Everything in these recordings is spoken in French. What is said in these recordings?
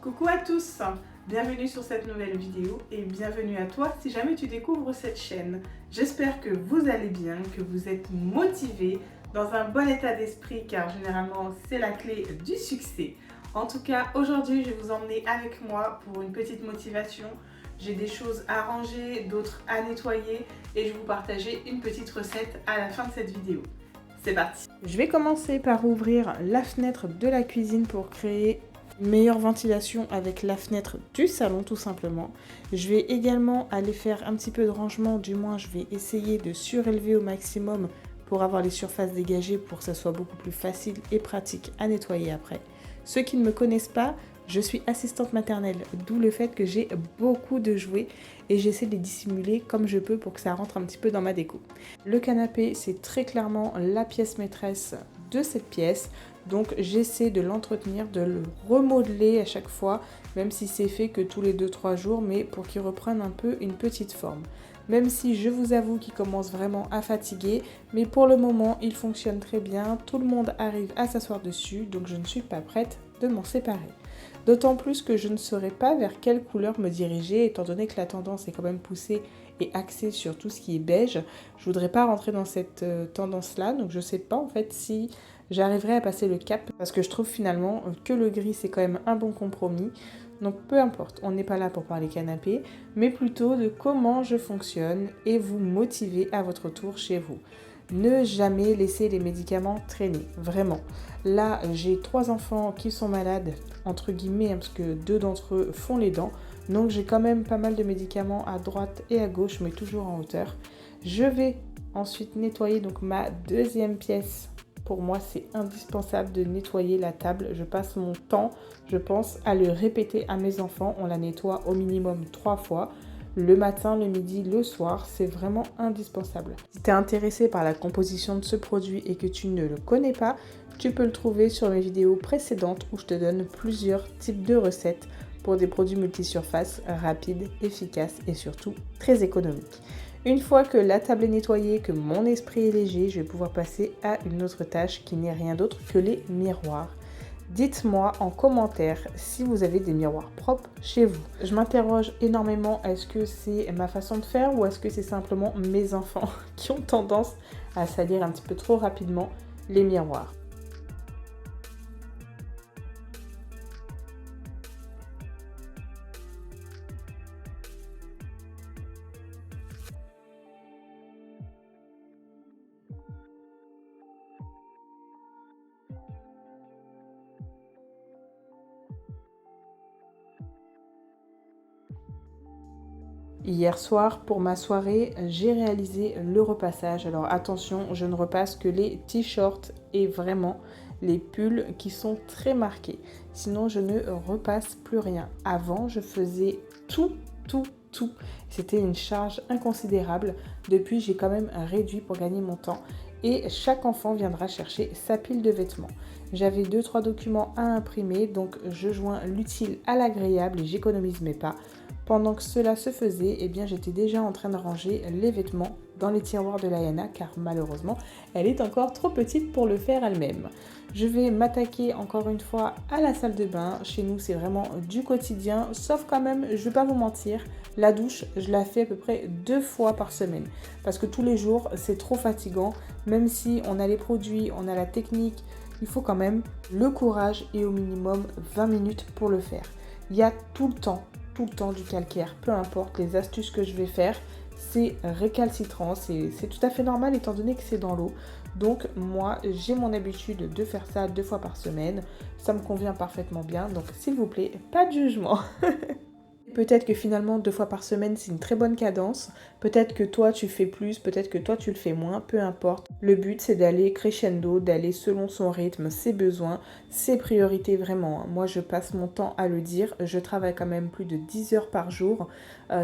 Coucou à tous, bienvenue sur cette nouvelle vidéo et bienvenue à toi si jamais tu découvres cette chaîne. J'espère que vous allez bien, que vous êtes motivés, dans un bon état d'esprit car généralement c'est la clé du succès. En tout cas, aujourd'hui je vais vous emmener avec moi pour une petite motivation. J'ai des choses à ranger, d'autres à nettoyer et je vais vous partager une petite recette à la fin de cette vidéo. C'est parti! Je vais commencer par ouvrir la fenêtre de la cuisine pour créer une meilleure ventilation avec la fenêtre du salon tout simplement. Je vais également aller faire un petit peu de rangement, du moins je vais essayer de surélever au maximum pour avoir les surfaces dégagées pour que ça soit beaucoup plus facile et pratique à nettoyer après. Ceux qui ne me connaissent pas, je suis assistante maternelle, d'où le fait que j'ai beaucoup de jouets et j'essaie de les dissimuler comme je peux pour que ça rentre un petit peu dans ma déco. Le canapé, c'est très clairement la pièce maîtresse de cette pièce, donc j'essaie de l'entretenir, de le remodeler à chaque fois, même si c'est fait que tous les 2-3 jours, mais pour qu'il reprenne un peu une petite forme. Même si je vous avoue qu'il commence vraiment à fatiguer, mais pour le moment il fonctionne très bien, tout le monde arrive à s'asseoir dessus, donc je ne suis pas prête de m'en séparer. D'autant plus que je ne saurais pas vers quelle couleur me diriger, étant donné que la tendance est quand même poussée et axée sur tout ce qui est beige. Je voudrais pas rentrer dans cette tendance-là, donc je sais pas en fait si j'arriverai à passer le cap, parce que je trouve finalement que le gris c'est quand même un bon compromis. Donc peu importe, on n'est pas là pour parler canapé, mais plutôt de comment je fonctionne et vous motiver à votre tour chez vous. Ne jamais laisser les médicaments traîner, vraiment. Là, j'ai 3 enfants qui sont malades, entre guillemets, parce que 2 d'entre eux font les dents. Donc j'ai quand même pas mal de médicaments à droite et à gauche, mais toujours en hauteur. Je vais ensuite nettoyer donc ma deuxième pièce. Pour moi, c'est indispensable de nettoyer la table. Je passe mon temps, je pense, à le répéter à mes enfants. On la nettoie au minimum 3 fois. Le matin, le midi, le soir, c'est vraiment indispensable. Si tu es intéressé par la composition de ce produit et que tu ne le connais pas, tu peux le trouver sur mes vidéos précédentes où je te donne plusieurs types de recettes pour des produits multisurface rapides, efficaces et surtout très économiques. Une fois que la table est nettoyée, que mon esprit est léger, je vais pouvoir passer à une autre tâche qui n'est rien d'autre que les miroirs. Dites-moi en commentaire si vous avez des miroirs propres chez vous. Je m'interroge énormément, est-ce que c'est ma façon de faire ou est-ce que c'est simplement mes enfants qui ont tendance à salir un petit peu trop rapidement les miroirs. Hier soir, pour ma soirée, j'ai réalisé le repassage. Alors attention, je ne repasse que les t-shirts et vraiment les pulls qui sont très marqués. Sinon, je ne repasse plus rien. Avant, je faisais tout. C'était une charge inconsidérable. Depuis, j'ai quand même réduit pour gagner mon temps. Et chaque enfant viendra chercher sa pile de vêtements. J'avais 2-3 documents à imprimer, donc je joins l'utile à l'agréable et j'économise mes pas. Pendant que cela se faisait, eh bien, j'étais déjà en train de ranger les vêtements dans les tiroirs de Layana car malheureusement, elle est encore trop petite pour le faire elle-même. Je vais m'attaquer encore une fois à la salle de bain. Chez nous, c'est vraiment du quotidien, sauf quand même, je ne vais pas vous mentir, la douche, je la fais à peu près 2 fois par semaine parce que tous les jours, c'est trop fatigant. Même si on a les produits, on a la technique, il faut quand même le courage et au minimum 20 minutes pour le faire. Il y a tout le temps du calcaire, peu importe les astuces que je vais faire, c'est récalcitrant, c'est tout à fait normal étant donné que c'est dans l'eau. Donc moi, j'ai mon habitude de faire ça 2 fois par semaine, ça me convient parfaitement bien, donc s'il vous plaît, pas de jugement. Peut-être que finalement 2 fois par semaine c'est une très bonne cadence, peut-être que toi tu fais plus, peut-être que toi tu le fais moins, peu importe. Le but c'est d'aller crescendo, d'aller selon son rythme, ses besoins, ses priorités vraiment. Moi je passe mon temps à le dire, je travaille quand même plus de 10 heures par jour.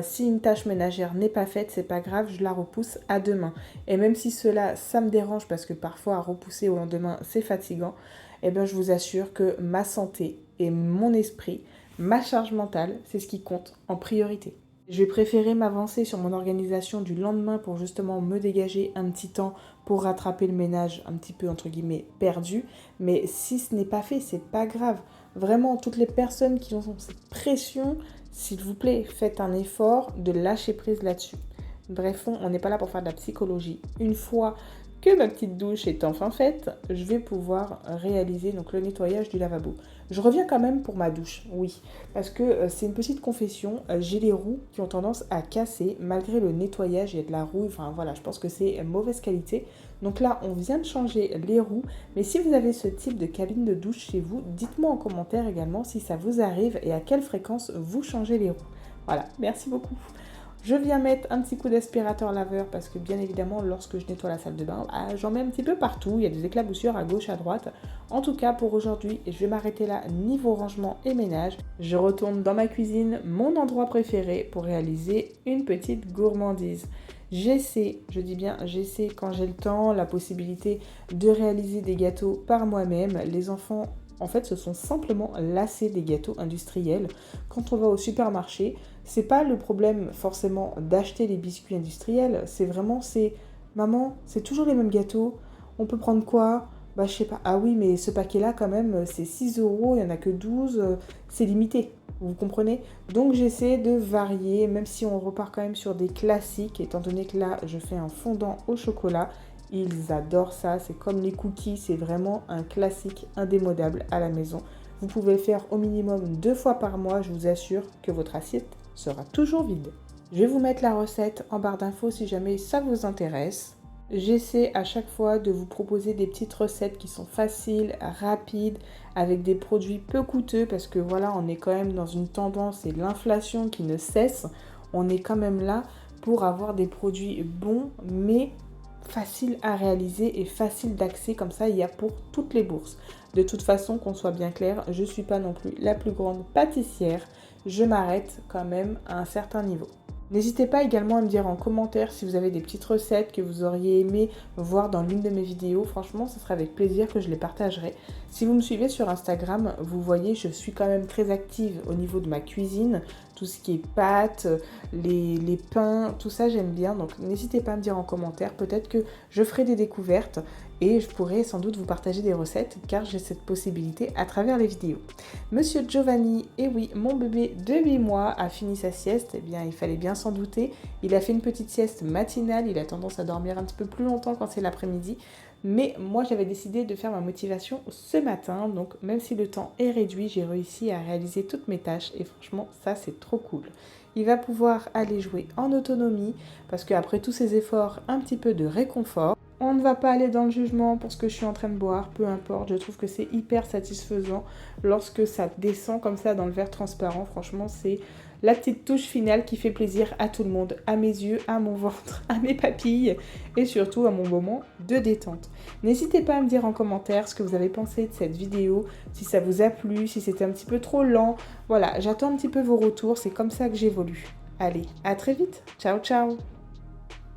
Si une tâche ménagère n'est pas faite, c'est pas grave, je la repousse à demain. Et même si cela, ça me dérange parce que parfois à repousser au lendemain c'est fatigant, eh bien je vous assure que ma santé et mon esprit, ma charge mentale, c'est ce qui compte en priorité. Je vais préférer m'avancer sur mon organisation du lendemain pour justement me dégager un petit temps pour rattraper le ménage un petit peu entre guillemets perdu. Mais si ce n'est pas fait, c'est pas grave. Vraiment, toutes les personnes qui ont cette pression, s'il vous plaît, faites un effort de lâcher prise là-dessus. Bref, on n'est pas là pour faire de la psychologie. Une fois que ma petite douche est enfin faite, je vais pouvoir réaliser donc le nettoyage du lavabo. Je reviens quand même pour ma douche, oui, parce que c'est une petite confession, j'ai les roues qui ont tendance à casser malgré le nettoyage, il y a de la rouille, enfin voilà, je pense que c'est mauvaise qualité. Donc là, on vient de changer les roues, mais si vous avez ce type de cabine de douche chez vous, dites-moi en commentaire également si ça vous arrive et à quelle fréquence vous changez les roues. Voilà, merci beaucoup. Je viens mettre un petit coup d'aspirateur laveur parce que bien évidemment lorsque je nettoie la salle de bain, j'en mets un petit peu partout, il y a des éclaboussures à gauche, à droite. En tout cas pour aujourd'hui, je vais m'arrêter là niveau rangement et ménage. Je retourne dans ma cuisine, mon endroit préféré pour réaliser une petite gourmandise. J'essaie, je dis bien j'essaie quand j'ai le temps, la possibilité de réaliser des gâteaux par moi-même. Les enfants en fait se sont simplement lassés des gâteaux industriels. Quand on va au supermarché, c'est pas le problème forcément d'acheter les biscuits industriels, c'est maman, c'est toujours les mêmes gâteaux, on peut prendre quoi? Bah je sais pas, ah oui mais ce paquet là quand même c'est 6 euros, il n'y en a que 12, c'est limité, vous comprenez? Donc j'essaie de varier, même si on repart quand même sur des classiques, étant donné que là je fais un fondant au chocolat, ils adorent ça, c'est comme les cookies, c'est vraiment un classique indémodable à la maison. Vous pouvez le faire au minimum 2 fois par mois, je vous assure que votre assiette sera toujours vide. Je vais vous mettre la recette en barre d'infos si jamais ça vous intéresse. J'essaie à chaque fois de vous proposer des petites recettes qui sont faciles, rapides, avec des produits peu coûteux parce que voilà, on est quand même dans une tendance et l'inflation qui ne cesse. On est quand même là pour avoir des produits bons mais faciles à réaliser et faciles d'accès, comme ça il y a pour toutes les bourses. De toute façon, qu'on soit bien clair, je ne suis pas non plus la plus grande pâtissière, je m'arrête quand même à un certain niveau. N'hésitez pas également à me dire en commentaire si vous avez des petites recettes que vous auriez aimé voir dans l'une de mes vidéos. Franchement, ce sera avec plaisir que je les partagerai. Si vous me suivez sur Instagram, vous voyez, je suis quand même très active au niveau de ma cuisine. Tout ce qui est pâtes, les pains, tout ça j'aime bien. Donc n'hésitez pas à me dire en commentaire. Peut-être que je ferai des découvertes et je pourrai sans doute vous partager des recettes car j'ai cette possibilité à travers les vidéos. Monsieur Giovanni, et oui, mon bébé de 8 mois a fini sa sieste. Eh bien, il fallait bien s'en douter. Il a fait une petite sieste matinale. Il a tendance à dormir un petit peu plus longtemps quand c'est l'après-midi. Mais moi, j'avais décidé de faire ma motivation ce matin. Donc, même si le temps est réduit, j'ai réussi à réaliser toutes mes tâches. Et franchement, ça, c'est trop cool. Il va pouvoir aller jouer en autonomie parce qu'après tous ces efforts, un petit peu de réconfort. On ne va pas aller dans le jugement pour ce que je suis en train de boire, peu importe. Je trouve que c'est hyper satisfaisant lorsque ça descend comme ça dans le verre transparent. Franchement, c'est la petite touche finale qui fait plaisir à tout le monde, à mes yeux, à mon ventre, à mes papilles et surtout à mon moment de détente. N'hésitez pas à me dire en commentaire ce que vous avez pensé de cette vidéo, si ça vous a plu, si c'était un petit peu trop lent. Voilà, j'attends un petit peu vos retours, c'est comme ça que j'évolue. Allez, à très vite. Ciao, ciao.